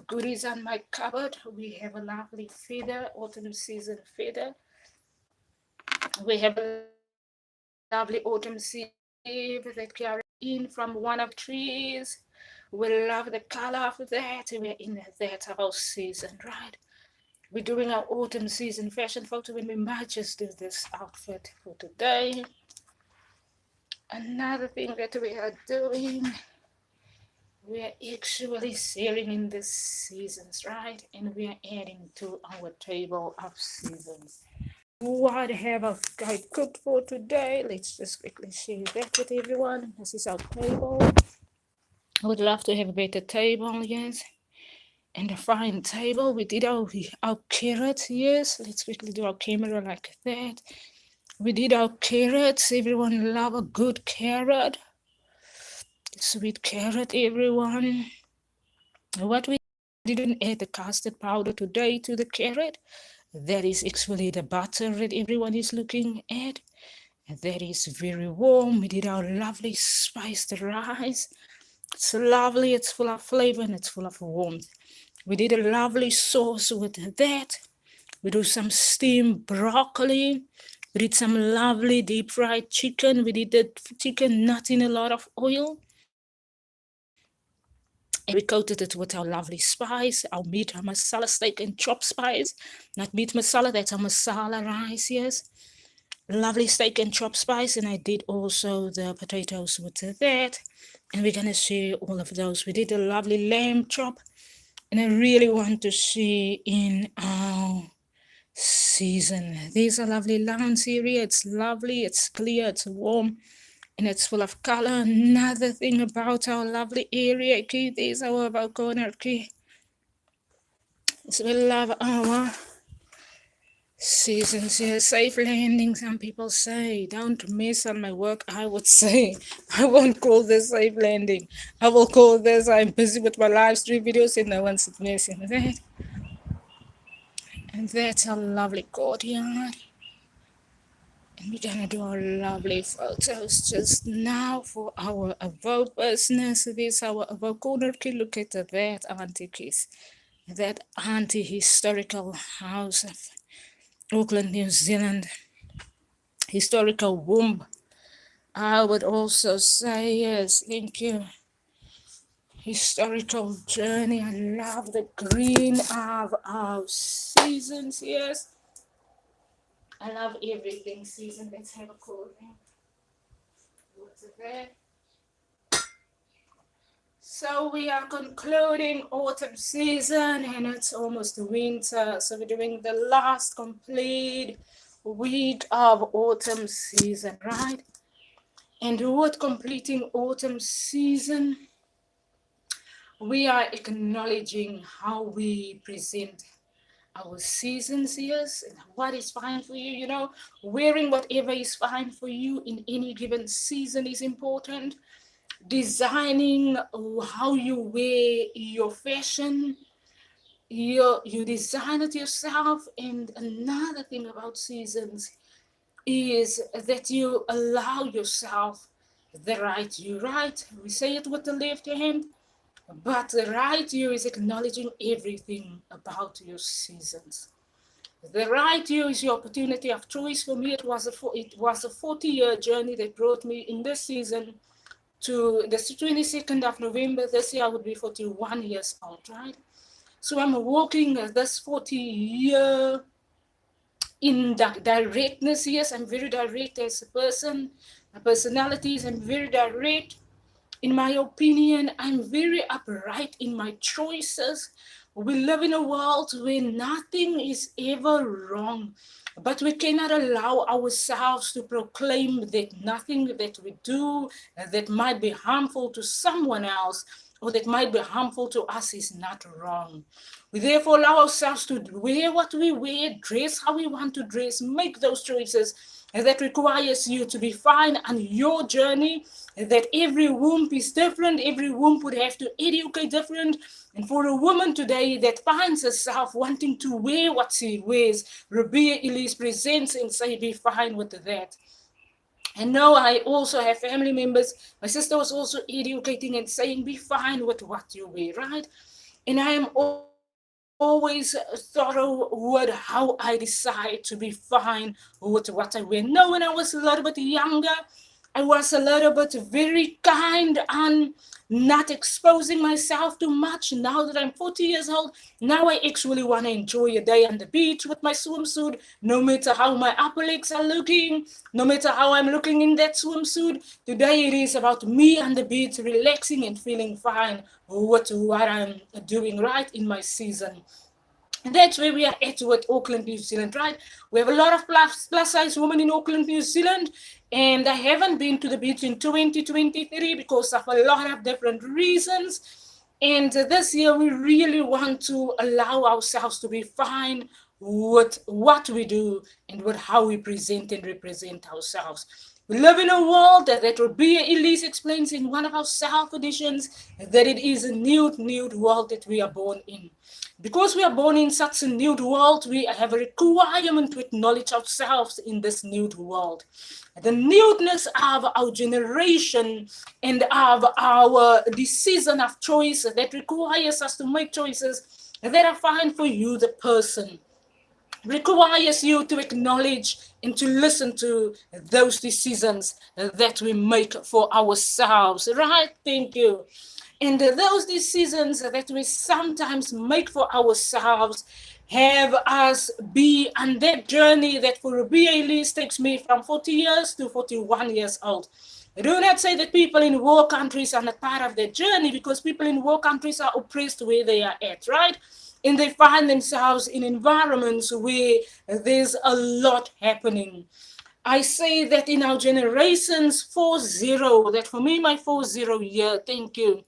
of goodies on my cupboard. We have a lovely feather, autumn season feather. We have a lovely autumn season leaf that carry in from one of trees. We love the color of that. We're in that our season, right? We're doing our autumn season fashion photo and we might just do this outfit for today. Another thing that we are doing, we are actually sharing in the seasons, right? And we are adding to our table of seasons. What have I cooked for today? Let's just quickly share that with everyone. This is our table. I would love to have a better table, yes. And a fine table. We did our carrots, yes. Let's quickly do our camera like that. We did our carrots. Everyone love a good carrot. Sweet carrot, everyone. What we didn't add the custard powder today to the carrot. That is actually the butter that everyone is looking at. And that is very warm. We did our lovely spiced rice. It's lovely, it's full of flavor and it's full of warmth. We did a lovely sauce with that. We do some steamed broccoli. We did some lovely deep fried chicken. We did the chicken not in a lot of oil. And we coated it with our lovely spice, our meat, our masala steak and chopped spice. Not meat masala, that's our masala rice, yes. Lovely steak and chopped spice. And I did also the potatoes with that. And we're going to share all of those. We did a lovely lamb chop. And I really want to see in our season. These are lovely lawns area. It's lovely, it's clear, it's warm, and it's full of color. Another thing about our lovely area, okay, these are our corner, okay. So we love our seasons here. Safe landing, some people say. Don't miss on my work. I would say I won't call this safe landing. I will call this I'm busy with my live stream videos and no one's missing that. And that's a lovely courtyard. And we're gonna do our lovely photos just now for our AWOKH business. This is our AWOKH corner. Look at that antiques. That anti-historical house of Auckland, New Zealand. Historical womb. I would also say yes, thank you. Historical journey. I love the green of our seasons, yes. I love everything season. Let's have a cool drink. What's that? So we are concluding autumn season and it's almost winter. So we're doing the last complete week of autumn season, right? And with completing autumn season, we are acknowledging how we present our seasons, yes, and what is fine for you, you know, wearing whatever is fine for you in any given season is important. Designing how you wear your fashion, you design it yourself. And another thing about seasons is that you allow yourself the right you, right? We say it with the left hand, but the right you is acknowledging everything about your seasons. The right you is your opportunity of choice. For me, it was a 40-year journey that brought me in this season to the 22nd of November. This year I would be 41 years old, right? So I'm walking this 40-year in that directness. Yes, I'm very direct as a person. My personality is I'm very direct. In my opinion, I'm very upright in my choices. We live in a world where nothing is ever wrong, but we cannot allow ourselves to proclaim that nothing that we do that might be harmful to someone else or that might be harmful to us is not wrong. We therefore allow ourselves to wear what we wear, dress how we want to dress, make those choices. And that requires you to be fine on your journey, that every womb is different, every womb would have to educate different. And for a woman today that finds herself wanting to wear what she wears, Ribea Elise presents and say, be fine with that. And now I also have family members. My sister was also educating and saying, be fine with what you wear, right? And I am always thorough with how I decide to be fine with what I wear. No, when I was a little bit younger, I was a little bit very kind and not exposing myself too much. Now that I'm 40 years old, now I actually want to enjoy a day on the beach with my swimsuit, no matter how my upper legs are looking, no matter how I'm looking in that swimsuit. Today it is about me on the beach, relaxing and feeling fine with what I'm doing right in my season. And that's where we are at with Auckland, New Zealand, right? We have a lot of plus size women in Auckland, New Zealand, and I haven't been to the beach in 2023 because of a lot of different reasons. And this year, we really want to allow ourselves to be fine with what we do and with how we present and represent ourselves. We live in a world that Ribea Elise explains in one of our self editions that it is a nude world that we are born in. Because we are born in such a nude world, we have a requirement to acknowledge ourselves in this nude world. The nudeness of our generation and of our decision of choice that requires us to make choices that are fine for you, the person, requires you to acknowledge and to listen to those decisions that we make for ourselves. Right? Thank you. And those decisions that we sometimes make for ourselves have us be on that journey that for Ribea Elise takes me from 40 years to 41 years old. I do not say that people in war countries are not part of that journey, because people in war countries are oppressed where they are at, right? And they find themselves in environments where there's a lot happening. I say that in our generations 4-0, that for me, my 4-0 year, thank you.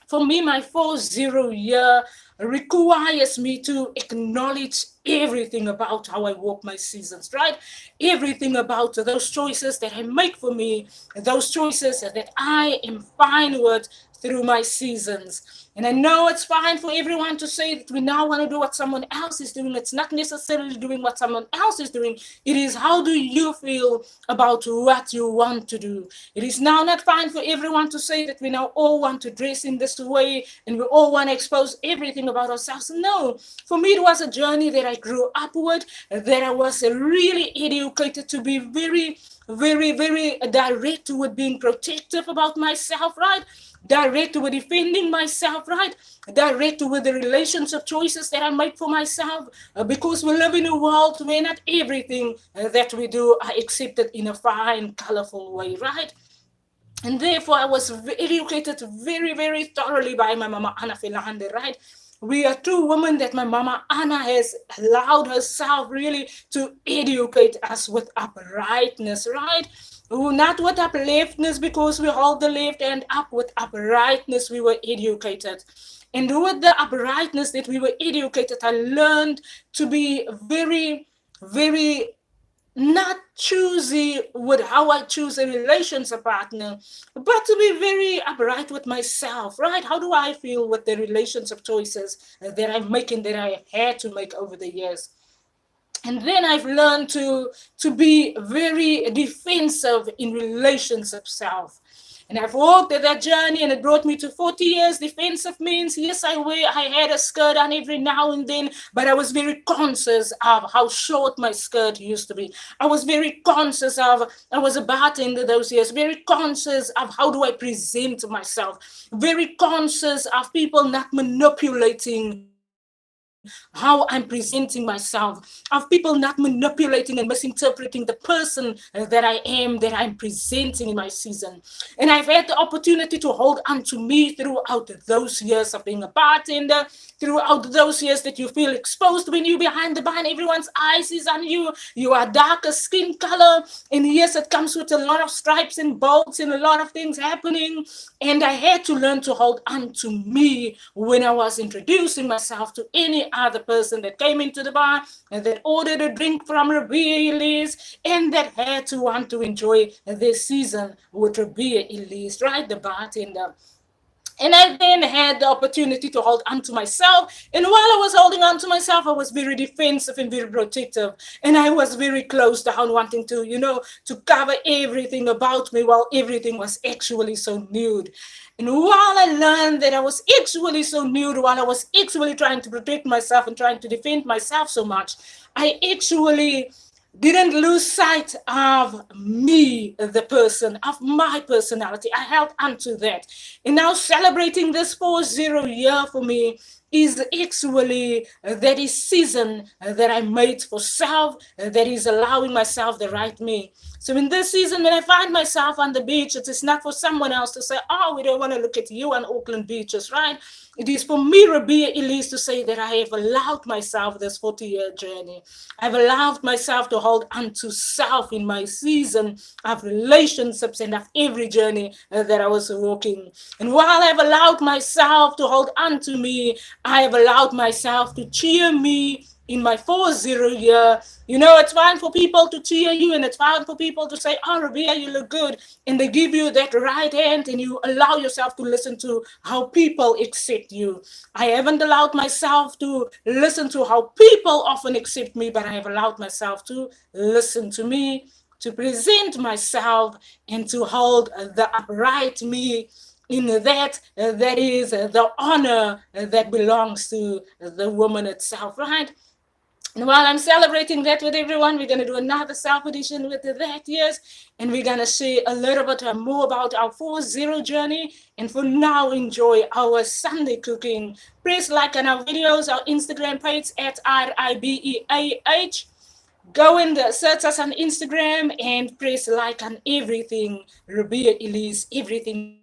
For me, my 4-0 year requires me to acknowledge everything about how I walk my seasons, right? Everything about those choices that I make for me, those choices that I am fine with through my seasons. And I know it's fine for everyone to say that we now want to do what someone else is doing. It's not necessarily doing what someone else is doing. It is how do you feel about what you want to do. It is now not fine for everyone to say that we now all want to dress in this way and we all want to expose everything about ourselves. No, for me, it was a journey that I grew up with, that I was really educated to be very direct with being protective about myself, right? Direct with defending myself, right? Direct with the relationship choices that I make for myself, because we live in a world where not everything that we do are accepted in a fine, colorful way, right? And therefore, I was educated very thoroughly by my mama Anna Filande, right? We are two women that my mama Anna has allowed herself really to educate us with uprightness, right? Not with upliftness, because we hold the left hand up. With uprightness, we were educated. And with the uprightness that we were educated, I learned to be very not choosy with how I choose a relationship partner, but to be very upright with myself, right? How do I feel with the relationship choices that I'm making, that I had to make over the years? And then I've learned to be very defensive in relationship self. And I've walked that journey, and it brought me to 40 years. Defensive means, yes, I had a skirt on every now and then, but I was very conscious of how short my skirt used to be. I was very conscious of, I was a bartender those years, very conscious of how do I present myself, very conscious of people not manipulating how I'm presenting myself, of people not manipulating and misinterpreting the person that I am, that I'm presenting in my season. And I've had the opportunity to hold on to me throughout those years of being a bartender, throughout those years that you feel exposed when you're behind the bar and everyone's eyes is on you. You are darker skin color, and yes, it comes with a lot of stripes and bolts and a lot of things happening. And I had to learn to hold on to me when I was introducing myself to any other person that came into the bar and that ordered a drink from Ribea Elise and that had to want to enjoy this season with Ribea Elise, right? The bartender. And I then had the opportunity to hold on to myself. And while I was holding on to myself, I was very defensive and very protective. And I was very closed down, wanting to, to cover everything about me while everything was actually so nude. And while I learned that I was actually so nude, while I was actually trying to protect myself and trying to defend myself so much, I actually didn't lose sight of me, the person, of my personality. I held on to that. And now celebrating this 4-0 year for me is actually that is season that I made for self, that is allowing myself the right me. So in this season, when I find myself on the beach, it is not for someone else to say, oh, we don't want to look at you on Auckland beaches, right? It is for me, Ribea, Elise, to say that I have allowed myself this 40-year journey. I've allowed myself to hold on to self in my season of relationships and of every journey that I was walking. And while I've allowed myself to hold on to me, I have allowed myself to cheer me in my 4-0 year. It's fine for people to cheer you, and it's fine for people to say, oh, Ribea, you look good. And they give you that right hand, and you allow yourself to listen to how people accept you. I haven't allowed myself to listen to how people often accept me, but I have allowed myself to listen to me, to present myself, and to hold the upright me in that is the honor that belongs to the woman itself, right? And while I'm celebrating that with everyone, we're going to do another self edition with that, yes. And we're going to share a little bit more about our 4-0 journey. And for now, enjoy our Sunday cooking. Press like on our videos, our Instagram page at RIBEAH. Go and search us on Instagram and press like on everything, Ribea Elise, everything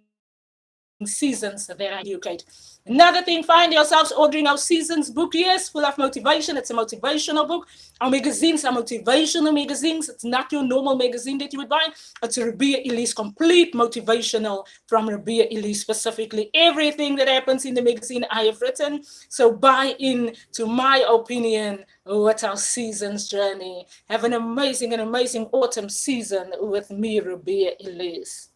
seasons that I educate. Another thing, find yourselves ordering our seasons book. Yes, full of motivation. It's a motivational book. Our magazines are motivational magazines. It's not your normal magazine that you would buy. It's a Ribea Elise, complete motivational from Ribea Elise specifically. Everything that happens in the magazine I have written. So buy in to my opinion with our seasons journey. Have an amazing autumn season with me, Ribea Elise.